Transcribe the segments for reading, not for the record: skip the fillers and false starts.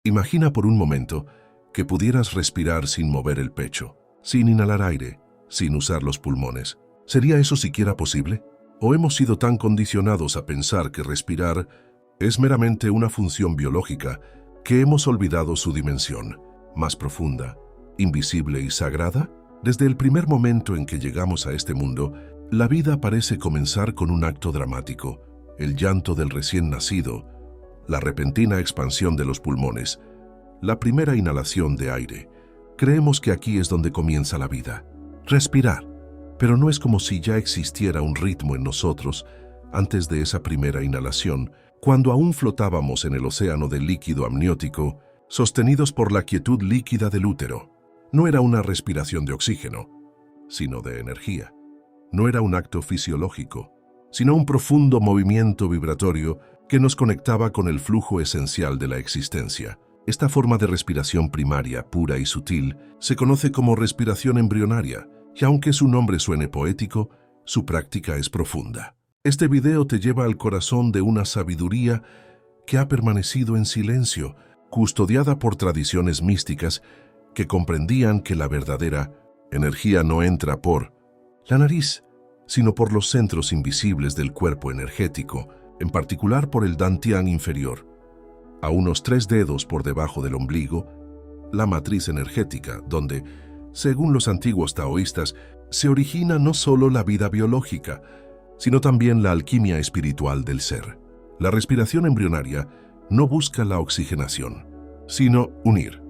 Imagina por un momento que pudieras respirar sin mover el pecho, sin inhalar aire, sin usar los pulmones. ¿Sería eso siquiera posible? ¿O hemos sido tan condicionados a pensar que respirar es meramente una función biológica que hemos olvidado su dimensión más profunda, invisible y sagrada? Desde el primer momento en que llegamos a este mundo, la vida parece comenzar con un acto dramático: el llanto del recién nacido, la repentina expansión de los pulmones, la primera inhalación de aire. Creemos que aquí es donde comienza la vida, respirar. Pero no es como si ya existiera un ritmo en nosotros antes de esa primera inhalación, cuando aún flotábamos en el océano del líquido amniótico, sostenidos por la quietud líquida del útero. No era una respiración de oxígeno, sino de energía. No era un acto fisiológico, sino un profundo movimiento vibratorio que nos conectaba con el flujo esencial de la existencia. Esta forma de respiración primaria, pura y sutil, se conoce como respiración embrionaria, y aunque su nombre suene poético, su práctica es profunda. Este video te lleva al corazón de una sabiduría que ha permanecido en silencio, custodiada por tradiciones místicas que comprendían que la verdadera energía no entra por la nariz, sino por los centros invisibles del cuerpo energético, en particular por el dantian inferior. A unos 3 dedos por debajo del ombligo, la matriz energética, donde, según los antiguos taoístas, se origina no solo la vida biológica, sino también la alquimia espiritual del ser. La respiración embrionaria no busca la oxigenación, sino unir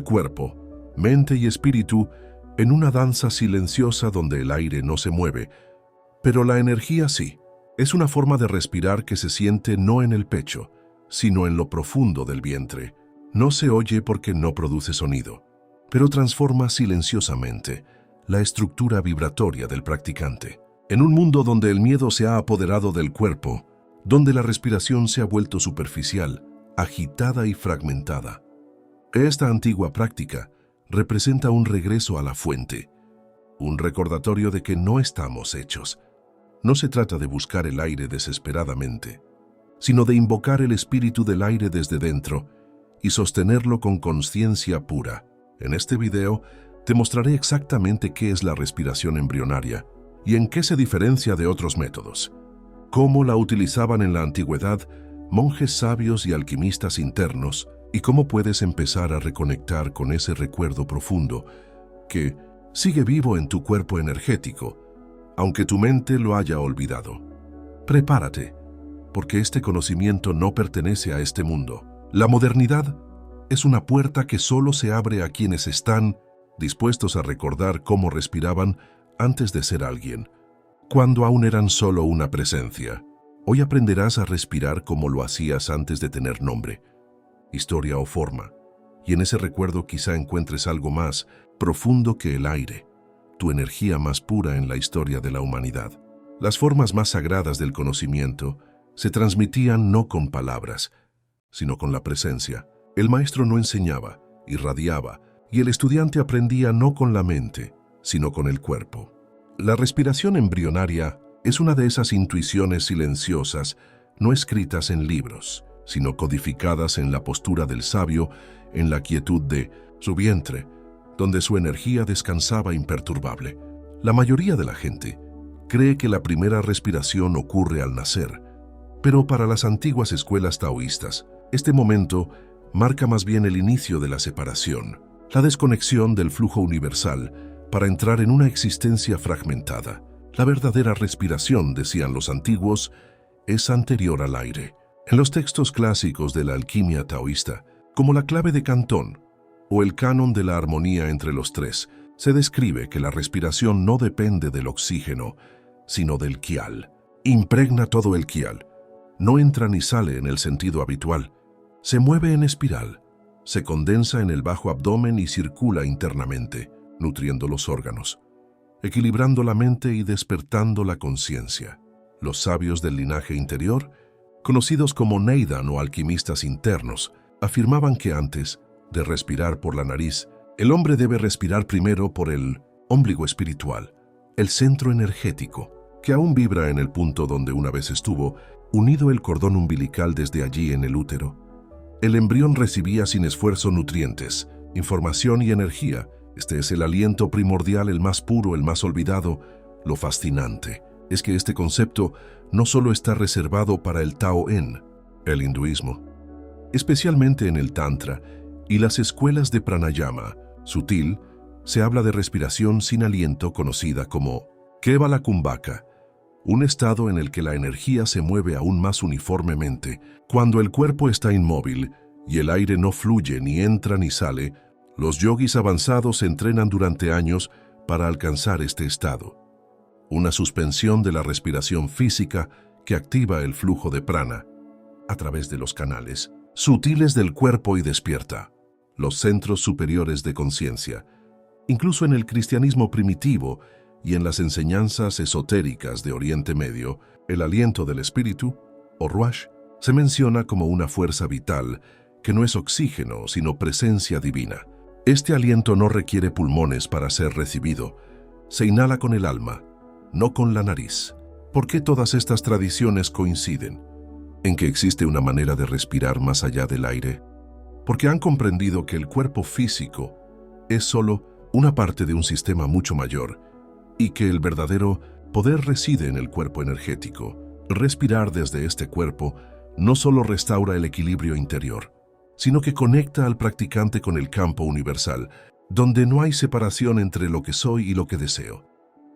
cuerpo, mente y espíritu en una danza silenciosa donde el aire no se mueve, pero la energía sí. Es una forma de respirar que se siente no en el pecho, sino en lo profundo del vientre. No se oye porque no produce sonido, pero transforma silenciosamente la estructura vibratoria del practicante. En un mundo donde el miedo se ha apoderado del cuerpo, donde la respiración se ha vuelto superficial, agitada y fragmentada, esta antigua práctica representa un regreso a la fuente, un recordatorio de que no estamos hechos. No se trata de buscar el aire desesperadamente, sino de invocar el espíritu del aire desde dentro y sostenerlo con conciencia pura. En este video te mostraré exactamente qué es la respiración embrionaria y en qué se diferencia de otros métodos, cómo la utilizaban en la antigüedad monjes sabios y alquimistas internos, y cómo puedes empezar a reconectar con ese recuerdo profundo que sigue vivo en tu cuerpo energético, aunque tu mente lo haya olvidado. Prepárate, porque este conocimiento no pertenece a este mundo. La modernidad es una puerta que solo se abre a quienes están dispuestos a recordar cómo respiraban antes de ser alguien, cuando aún eran solo una presencia. Hoy aprenderás a respirar como lo hacías antes de tener nombre, historia o forma, y en ese recuerdo quizá encuentres algo más profundo que el aire, tu energía más pura en la historia de la humanidad. Las formas más sagradas del conocimiento se transmitían no con palabras, sino con la presencia. El maestro no enseñaba, irradiaba, y el estudiante aprendía no con la mente, sino con el cuerpo. La respiración embrionaria es una de esas intuiciones silenciosas, no escritas en libros, sino codificadas en la postura del sabio, en la quietud de su vientre, donde su energía descansaba imperturbable. La mayoría de la gente cree que la primera respiración ocurre al nacer, pero para las antiguas escuelas taoístas, este momento marca más bien el inicio de la separación, la desconexión del flujo universal para entrar en una existencia fragmentada. La verdadera respiración, decían los antiguos, es anterior al aire. En los textos clásicos de la alquimia taoísta, como la clave de Cantón o el canon de la armonía entre los tres, se describe que la respiración no depende del oxígeno, sino del qial. Impregna todo el qial. No entra ni sale en el sentido habitual. Se mueve en espiral, se condensa en el bajo abdomen y circula internamente, nutriendo los órganos, equilibrando la mente y despertando la conciencia. Los sabios del linaje interior, conocidos como Neidan o alquimistas internos, afirmaban que antes de respirar por la nariz, el hombre debe respirar primero por el ombligo espiritual, el centro energético, que aún vibra en el punto donde una vez estuvo unido el cordón umbilical desde allí en el útero. El embrión recibía sin esfuerzo nutrientes, información y energía. Este es el aliento primordial, el más puro, el más olvidado. Lo fascinante es que este concepto no solo está reservado para el Tao-en, el hinduismo, especialmente en el Tantra y las escuelas de pranayama sutil, se habla de respiración sin aliento conocida como Kevala Kumbhaka, un estado en el que la energía se mueve aún más uniformemente. Cuando el cuerpo está inmóvil y el aire no fluye ni entra ni sale, los yogis avanzados se entrenan durante años para alcanzar este estado. Una suspensión de la respiración física que activa el flujo de prana a través de los canales sutiles del cuerpo y despierta los centros superiores de conciencia. Incluso en el cristianismo primitivo y en las enseñanzas esotéricas de Oriente Medio, el aliento del espíritu, o Ruach, se menciona como una fuerza vital que no es oxígeno, sino presencia divina. Este aliento no requiere pulmones para ser recibido. Se inhala con el alma, no con la nariz. ¿Por qué todas estas tradiciones coinciden en que existe una manera de respirar más allá del aire? Porque han comprendido que el cuerpo físico es solo una parte de un sistema mucho mayor y que el verdadero poder reside en el cuerpo energético. Respirar desde este cuerpo no solo restaura el equilibrio interior, sino que conecta al practicante con el campo universal, donde no hay separación entre lo que soy y lo que deseo.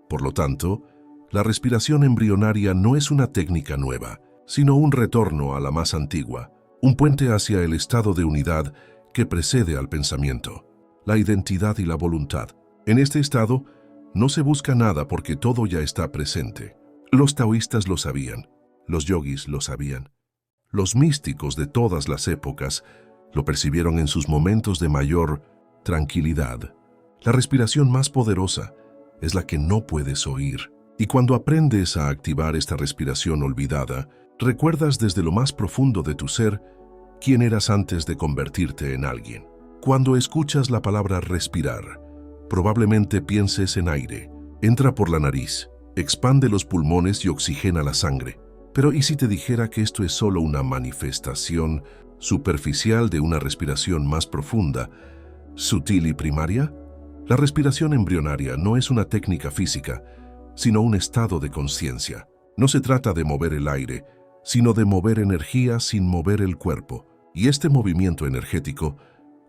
Por lo tanto, la respiración embrionaria no es una técnica nueva, sino un retorno a la más antigua, un puente hacia el estado de unidad que precede al pensamiento, la identidad y la voluntad. En este estado, no se busca nada porque todo ya está presente. Los taoístas lo sabían, los yogis lo sabían. Los místicos de todas las épocas lo percibieron en sus momentos de mayor tranquilidad. La respiración más poderosa es la que no puedes oír. Y cuando aprendes a activar esta respiración olvidada, recuerdas desde lo más profundo de tu ser quién eras antes de convertirte en alguien. Cuando escuchas la palabra respirar, probablemente pienses en aire. Entra por la nariz, expande los pulmones y oxigena la sangre. Pero ¿y si te dijera que esto es solo una manifestación superficial de una respiración más profunda, sutil y primaria? La respiración embrionaria no es una técnica física, sino un estado de conciencia. No se trata de mover el aire, sino de mover energía sin mover el cuerpo. Y este movimiento energético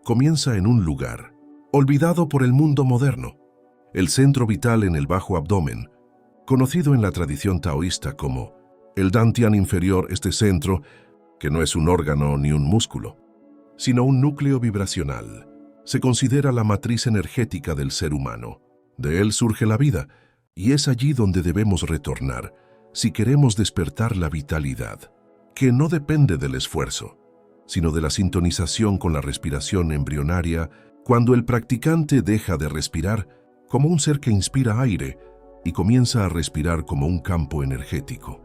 comienza en un lugar, olvidado por el mundo moderno, el centro vital en el bajo abdomen, conocido en la tradición taoísta como el dantian inferior. Este centro, que no es un órgano ni un músculo, sino un núcleo vibracional, se considera la matriz energética del ser humano. De él surge la vida, y es allí donde debemos retornar si queremos despertar la vitalidad, que no depende del esfuerzo, sino de la sintonización con la respiración embrionaria. Cuando el practicante deja de respirar como un ser que inspira aire y comienza a respirar como un campo energético.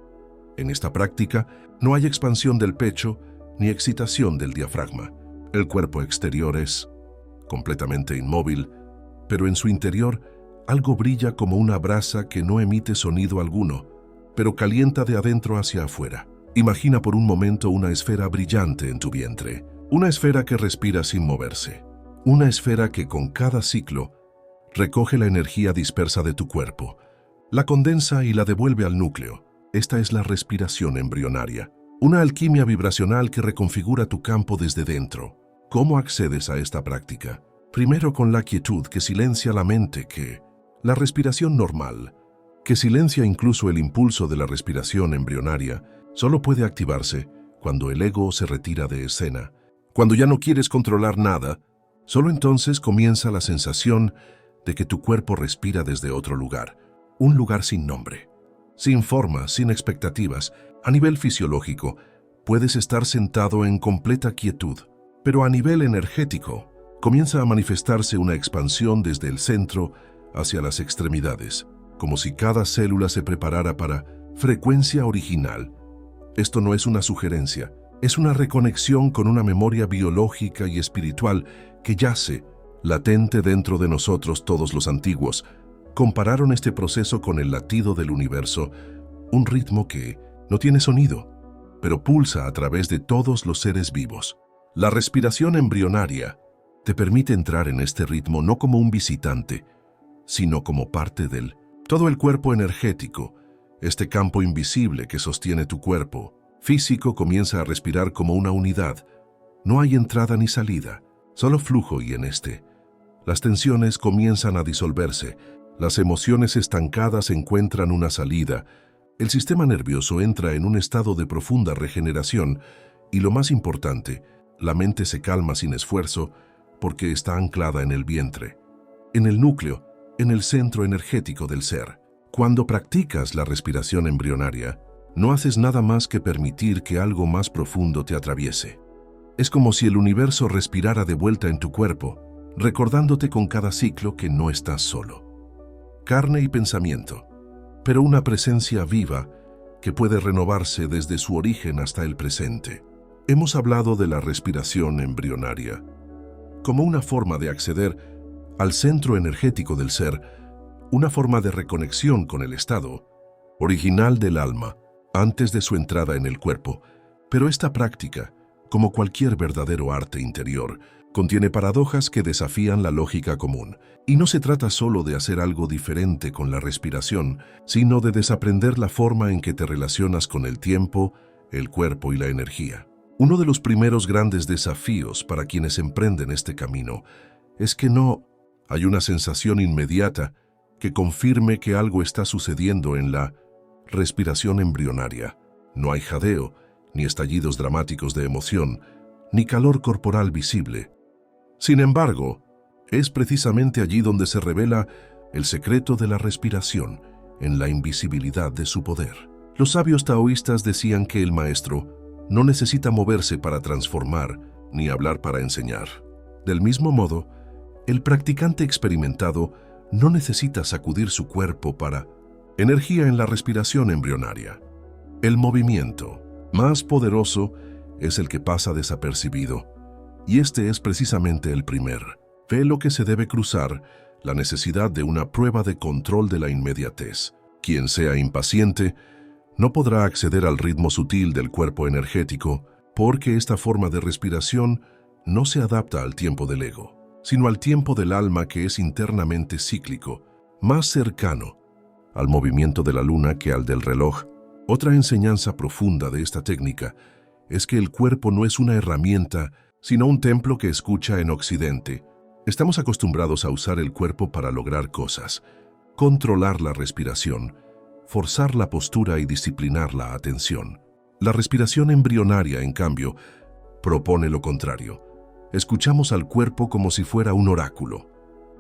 En esta práctica no hay expansión del pecho ni excitación del diafragma. El cuerpo exterior es completamente inmóvil, pero en su interior algo brilla como una brasa que no emite sonido alguno, pero calienta de adentro hacia afuera. Imagina por un momento una esfera brillante en tu vientre, una esfera que respira sin moverse, una esfera que con cada ciclo recoge la energía dispersa de tu cuerpo, la condensa y la devuelve al núcleo. Esta es la respiración embrionaria, una alquimia vibracional que reconfigura tu campo desde dentro. ¿Cómo accedes a esta práctica? Primero con la quietud que silencia la mente, la respiración normal, que silencia incluso el impulso de la respiración embrionaria, solo puede activarse cuando el ego se retira de escena. Cuando ya no quieres controlar nada, solo entonces comienza la sensación de que tu cuerpo respira desde otro lugar, un lugar sin nombre, sin forma, sin expectativas. A nivel fisiológico, puedes estar sentado en completa quietud, pero a nivel energético, comienza a manifestarse una expansión desde el centro hacia las extremidades, como si cada célula se preparara para frecuencia original. Esto no es una sugerencia, es una reconexión con una memoria biológica y espiritual que yace latente dentro de nosotros. Todos los antiguos compararon este proceso con el latido del universo, un ritmo que no tiene sonido, pero pulsa a través de todos los seres vivos. La respiración embrionaria te permite entrar en este ritmo no como un visitante, sino como parte del todo el cuerpo energético, este campo invisible que sostiene tu cuerpo físico comienza a respirar como una unidad. No hay entrada ni salida, solo flujo y en las tensiones comienzan a disolverse, las emociones estancadas encuentran una salida, el sistema nervioso entra en un estado de profunda regeneración y lo más importante, la mente se calma sin esfuerzo porque está anclada en el vientre, en el núcleo, en el centro energético del ser. Cuando practicas la respiración embrionaria, no haces nada más que permitir que algo más profundo te atraviese. Es como si el universo respirara de vuelta en tu cuerpo, recordándote con cada ciclo que no estás solo. Carne y pensamiento, pero una presencia viva que puede renovarse desde su origen hasta el presente. Hemos hablado de la respiración embrionaria como una forma de acceder al centro energético del ser, una forma de reconexión con el estado original del alma antes de su entrada en el cuerpo. Pero esta práctica, como cualquier verdadero arte interior, contiene paradojas que desafían la lógica común. Y no se trata solo de hacer algo diferente con la respiración, sino de desaprender la forma en que te relacionas con el tiempo, el cuerpo y la energía. Uno de los primeros grandes desafíos para quienes emprenden este camino es que no hay una sensación inmediata que confirme que algo está sucediendo en la respiración embrionaria. No hay jadeo, ni estallidos dramáticos de emoción, ni calor corporal visible. Sin embargo, es precisamente allí donde se revela el secreto de la respiración, en la invisibilidad de su poder. Los sabios taoístas decían que el maestro no necesita moverse para transformar, ni hablar para enseñar. Del mismo modo, el practicante experimentado no necesita sacudir su cuerpo para energía en la respiración embrionaria. El movimiento más poderoso es el que pasa desapercibido, y este es precisamente el primer velo que se debe cruzar, la necesidad de una prueba de control de la inmediatez. Quien sea impaciente no podrá acceder al ritmo sutil del cuerpo energético, porque esta forma de respiración no se adapta al tiempo del ego, sino al tiempo del alma, que es internamente cíclico, más cercano al movimiento de la luna que al del reloj. Otra enseñanza profunda de esta técnica es que el cuerpo no es una herramienta, sino un templo que escucha. En Occidente, estamos acostumbrados a usar el cuerpo para lograr cosas, controlar la respiración, forzar la postura y disciplinar la atención. La respiración embrionaria, en cambio, propone lo contrario. Escuchamos al cuerpo como si fuera un oráculo.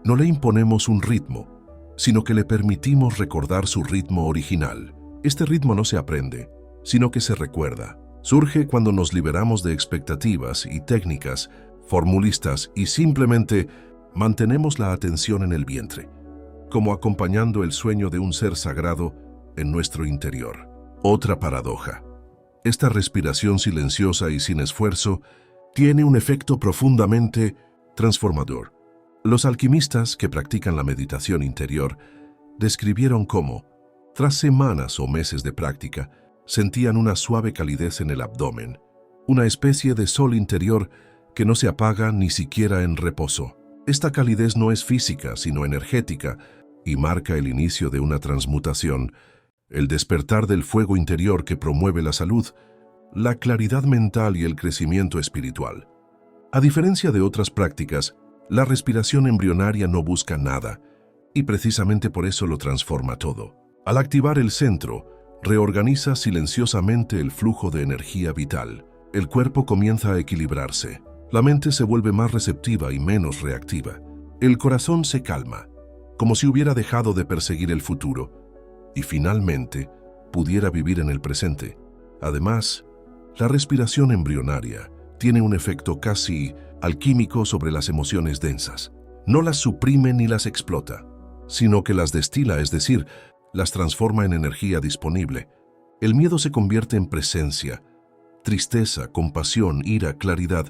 No le imponemos un ritmo, sino que le permitimos recordar su ritmo original. Este ritmo no se aprende, sino que se recuerda. Surge cuando nos liberamos de expectativas y técnicas formulistas y simplemente mantenemos la atención en el vientre, como acompañando el sueño de un ser sagrado en nuestro interior. Otra paradoja. Esta respiración silenciosa y sin esfuerzo tiene un efecto profundamente transformador. Los alquimistas que practican la meditación interior describieron cómo, tras semanas o meses de práctica, sentían una suave calidez en el abdomen, una especie de sol interior que no se apaga ni siquiera en reposo. Esta calidez no es física, sino energética, y marca el inicio de una transmutación, el despertar del fuego interior que promueve la salud, la claridad mental y el crecimiento espiritual. A diferencia de otras prácticas, la respiración embrionaria no busca nada, y precisamente por eso lo transforma todo. Al activar el centro, reorganiza silenciosamente el flujo de energía vital. El cuerpo comienza a equilibrarse, la mente se vuelve más receptiva y menos reactiva. El corazón se calma, como si hubiera dejado de perseguir el futuro, y finalmente pudiera vivir en el presente. Además, la respiración embrionaria tiene un efecto casi alquímico sobre las emociones densas. No las suprime ni las explota, sino que las destila, es decir, las transforma en energía disponible. El miedo se convierte en presencia, tristeza, compasión, ira, claridad.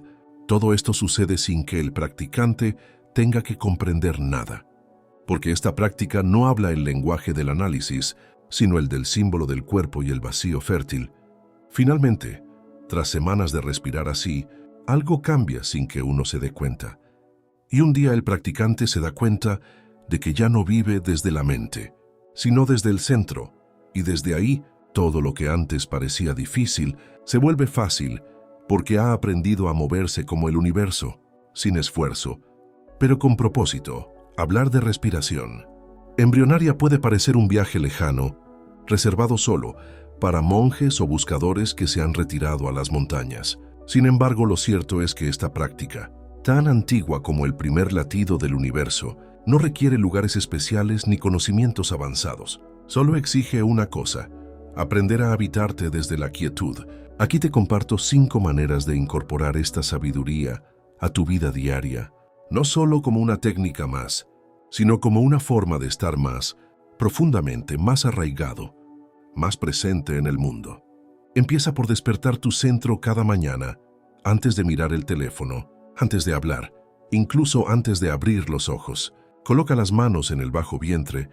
Todo esto sucede sin que el practicante tenga que comprender nada, porque esta práctica no habla el lenguaje del análisis, sino el del símbolo del cuerpo y el vacío fértil. Finalmente, tras semanas de respirar así, algo cambia sin que uno se dé cuenta. Y un día el practicante se da cuenta de que ya no vive desde la mente, sino desde el centro, y desde ahí todo lo que antes parecía difícil se vuelve fácil porque ha aprendido a moverse como el universo, sin esfuerzo, pero con propósito. Hablar de respiración embrionaria puede parecer un viaje lejano, reservado solo para monjes o buscadores que se han retirado a las montañas. Sin embargo, lo cierto es que esta práctica, tan antigua como el primer latido del universo, no requiere lugares especiales ni conocimientos avanzados. Solo exige una cosa: aprender a habitarte desde la quietud. Aquí te comparto 5 maneras de incorporar esta sabiduría a tu vida diaria, no solo como una técnica más, sino como una forma de estar más profundamente, más arraigado, más presente en el mundo. Empieza por despertar tu centro cada mañana, antes de mirar el teléfono, antes de hablar, incluso antes de abrir los ojos. Coloca las manos en el bajo vientre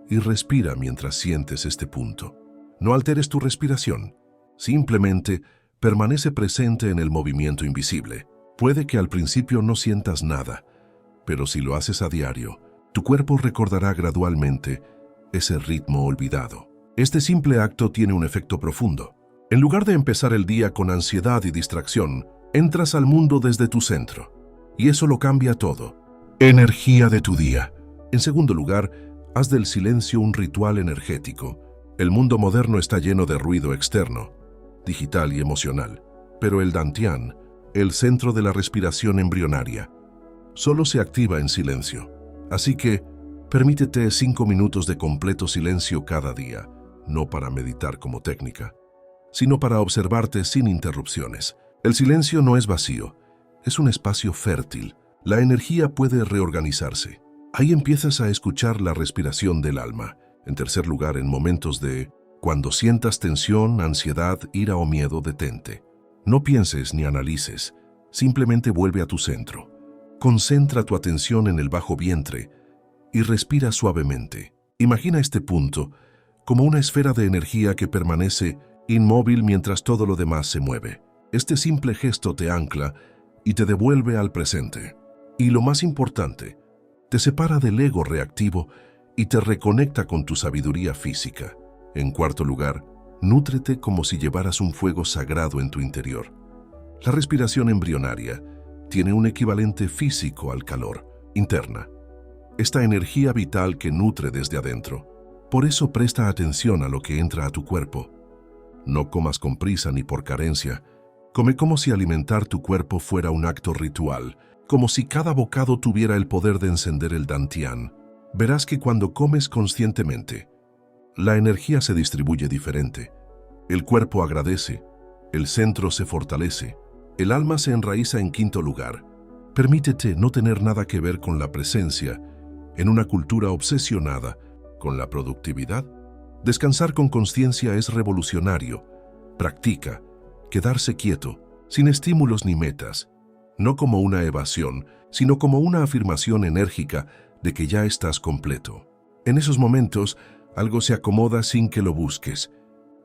y respira mientras sientes este punto. No alteres tu respiración, simplemente permanece presente en el movimiento invisible. Puede que al principio no sientas nada, pero si lo haces a diario, tu cuerpo recordará gradualmente ese ritmo olvidado. Este simple acto tiene un efecto profundo. En lugar de empezar el día con ansiedad y distracción, entras al mundo desde tu centro, y eso lo cambia todo. Energía de tu día. En segundo lugar, haz del silencio un ritual energético. El mundo moderno está lleno de ruido externo, digital y emocional, pero el Dantian, el centro de la respiración embrionaria, solo se activa en silencio. Así que, permítete 5 minutos de completo silencio cada día, no para meditar como técnica, sino para observarte sin interrupciones. El silencio no es vacío, es un espacio fértil. La energía puede reorganizarse. Ahí empiezas a escuchar la respiración del alma. En tercer lugar, en momentos de cuando sientas tensión, ansiedad, ira o miedo, detente. No pienses ni analices, simplemente vuelve a tu centro. Concentra tu atención en el bajo vientre y respira suavemente. Imagina este punto como una esfera de energía que permanece inmóvil mientras todo lo demás se mueve. Este simple gesto te ancla y te devuelve al presente. Y lo más importante, te separa del ego reactivo y te reconecta con tu sabiduría física. En cuarto lugar, nútrete como si llevaras un fuego sagrado en tu interior. La respiración embrionaria tiene un equivalente físico al calor, interna. Esta energía vital que nutre desde adentro. Por eso presta atención a lo que entra a tu cuerpo. No comas con prisa ni por carencia. Come como si alimentar tu cuerpo fuera un acto ritual, como si cada bocado tuviera el poder de encender el Dantian. Verás que cuando comes conscientemente, la energía se distribuye diferente. El cuerpo agradece, el centro se fortalece, el alma se enraiza en quinto lugar. Permítete no tener nada que ver con la presencia en una cultura obsesionada con la productividad. Descansar con conciencia es revolucionario. Practica quedarse quieto, sin estímulos ni metas, no como una evasión, sino como una afirmación enérgica de que ya estás completo. En esos momentos, algo se acomoda sin que lo busques.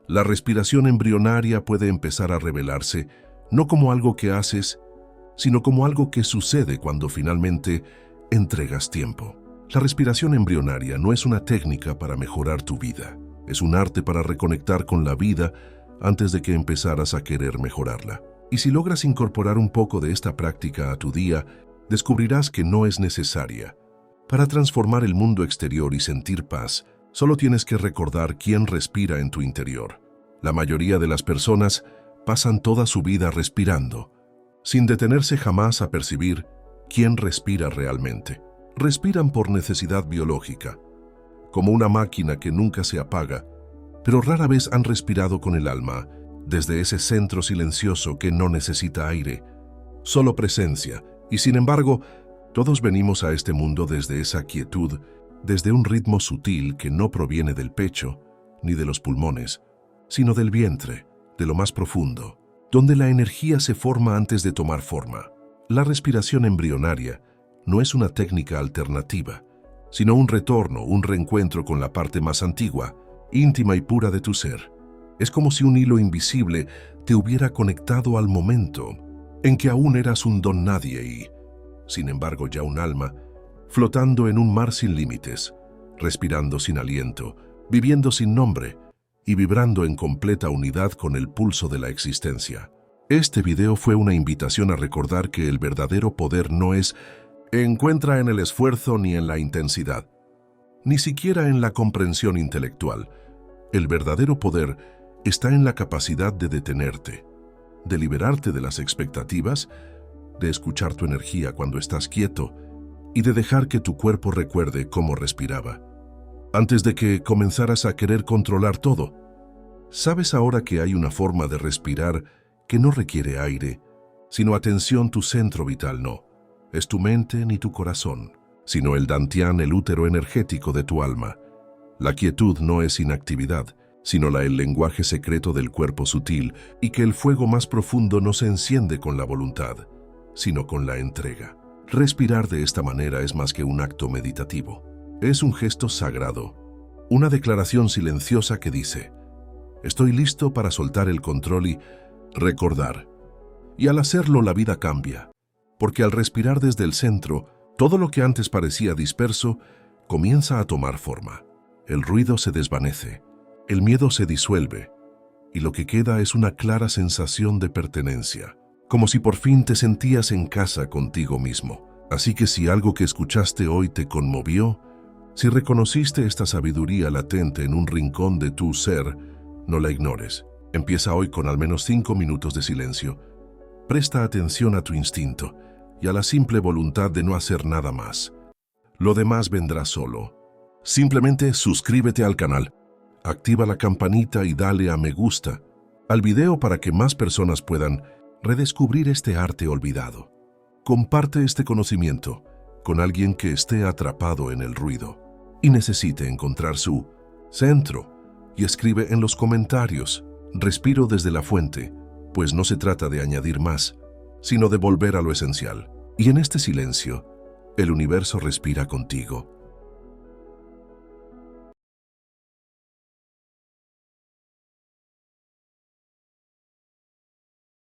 La respiración embrionaria puede empezar a revelarse, no como algo que haces, sino como algo que sucede cuando finalmente entregas tiempo. La respiración embrionaria no es una técnica para mejorar tu vida, es un arte para reconectar con la vida antes de que empezaras a querer mejorarla. Y si logras incorporar un poco de esta práctica a tu día, descubrirás que no es necesaria. Para transformar el mundo exterior y sentir paz, solo tienes que recordar quién respira en tu interior. La mayoría de las personas pasan toda su vida respirando, sin detenerse jamás a percibir quién respira realmente. Respiran por necesidad biológica, como una máquina que nunca se apaga, pero rara vez han respirado con el alma, desde ese centro silencioso que no necesita aire, solo presencia. Y sin embargo, todos venimos a este mundo desde esa quietud, desde un ritmo sutil que no proviene del pecho ni de los pulmones, sino del vientre, de lo más profundo, donde la energía se forma antes de tomar forma. La respiración embrionaria no es una técnica alternativa, sino un retorno, un reencuentro con la parte más antigua, íntima y pura de tu ser. Es como si un hilo invisible te hubiera conectado al momento, en que aún eras un don nadie y, sin embargo, ya un alma, flotando en un mar sin límites, respirando sin aliento, viviendo sin nombre y vibrando en completa unidad con el pulso de la existencia. Este video fue una invitación a recordar que el verdadero poder no encuentra en el esfuerzo ni en la intensidad, ni siquiera en la comprensión intelectual. El verdadero poder está en la capacidad de detenerte, de liberarte de las expectativas, de escuchar tu energía cuando estás quieto y de dejar que tu cuerpo recuerde cómo respiraba, antes de que comenzaras a querer controlar todo. Sabes ahora que hay una forma de respirar que no requiere aire, sino atención. Tu centro vital no es tu mente ni tu corazón, sino el dantián, el útero energético de tu alma. La quietud no es inactividad, sino el lenguaje secreto del cuerpo sutil, y que el fuego más profundo no se enciende con la voluntad, sino con la entrega. Respirar de esta manera es más que un acto meditativo. Es un gesto sagrado, una declaración silenciosa que dice: estoy listo para soltar el control y recordar. Y al hacerlo la vida cambia, porque al respirar desde el centro, todo lo que antes parecía disperso comienza a tomar forma. El ruido se desvanece, el miedo se disuelve, y lo que queda es una clara sensación de pertenencia, como si por fin te sentías en casa contigo mismo. Así que si algo que escuchaste hoy te conmovió, si reconociste esta sabiduría latente en un rincón de tu ser, no la ignores. Empieza hoy con al menos 5 minutos de silencio. Presta atención a tu instinto y a la simple voluntad de no hacer nada más. Lo demás vendrá solo. Simplemente suscríbete al canal, activa la campanita y dale a me gusta al video para que más personas puedan redescubrir este arte olvidado. Comparte este conocimiento con alguien que esté atrapado en el ruido y necesite encontrar su centro, y escribe en los comentarios: respiro desde la fuente, pues no se trata de añadir más, sino de volver a lo esencial. Y en este silencio, el universo respira contigo.